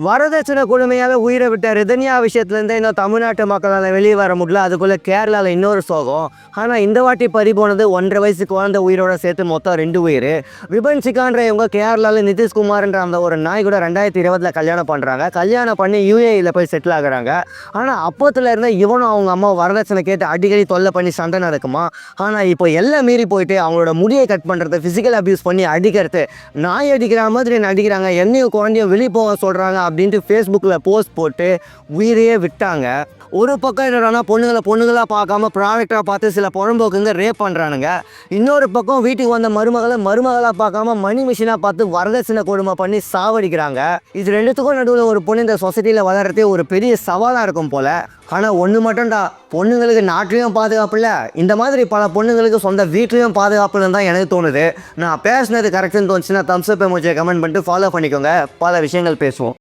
வரதட்சணை கொடுமையால உயிரை விட்ட ரிதன்யா விஷயத்துலேருந்து இன்னும் தமிழ்நாட்டு மக்களால் வெளியே வர முடியல. அதுக்குள்ளே கேரளாவில் இன்னொரு சோகம். ஆனால் இந்த வாட்டி பறி போனது 1.5 வயசு குழந்தை உயிரோட சேர்த்து மொத்தம் 2 உயிர். விபன்சிகான்ற இவங்க கேரளாவில் நிதிஷ்குமார்ன்ற அந்த ஒரு நாய் கூட 2020 கல்யாணம் பண்ணுறாங்க. கல்யாணம் பண்ணி UAEயில் போய் செட்டில் ஆகுறாங்க. ஆனால் அப்போத்துல இருந்த இவனும் அவங்க அம்மா வரதட்சணை கேட்டு அடிக்கடி தொல்லை பண்ணி சண்டை நடக்குமா. ஆனால் இப்போ எல்லாம் மீறி போயிட்டு அவங்களோட முடியை கட் பண்ணுறது, ஃபிசிக்கல் அப்யூஸ் பண்ணி அடிக்கிறது, நாய் அடிக்கிற மாதிரி நடிக்கிறாங்க, என்னையும் குழந்தையும் வெளியே போக சொல்கிறாங்க அப்படின்ட்டு ஃபேஸ்புக்கில் போஸ்ட் போட்டு உயிரையே விட்டாங்க. ஒரு பக்கம் என்னடானா பொண்ணுங்களாக பார்க்காம ப்ராடக்டாக பார்த்து சில புறம்போக்குங்க ரேப் பண்ணுறானுங்க. இன்னொரு பக்கம் வீட்டுக்கு வந்த மருமகளாக பார்க்காம மணி மிஷினாக பார்த்து வரதட்சணை கொடுமை பண்ணி சாவடிக்கிறாங்க. இது ரெண்டுத்துக்கும் நடுவில் ஒரு பொண்ணு இந்த சொசைட்டியில் வளர்கிறதே ஒரு பெரிய சவாலாக இருக்கும் போல். ஆனால் ஒன்று மட்டும்டா, பொண்ணுங்களுக்கு நாட்டிலையும் பாதுகாப்பு இல்லை, இந்த மாதிரி பல பொண்ணுங்களுக்கு சொந்த வீட்லேயும் பாதுகாப்புன்னு தான் எனக்கு தோணுது. நான் பேசினது கரெக்டுன்னு தோணுச்சுன்னா தம்ஸ் அப் எமோஜியை கமெண்ட் பண்ணிட்டு ஃபாலோ பண்ணிக்கோங்க. பல விஷயங்கள் பேசுவோம்.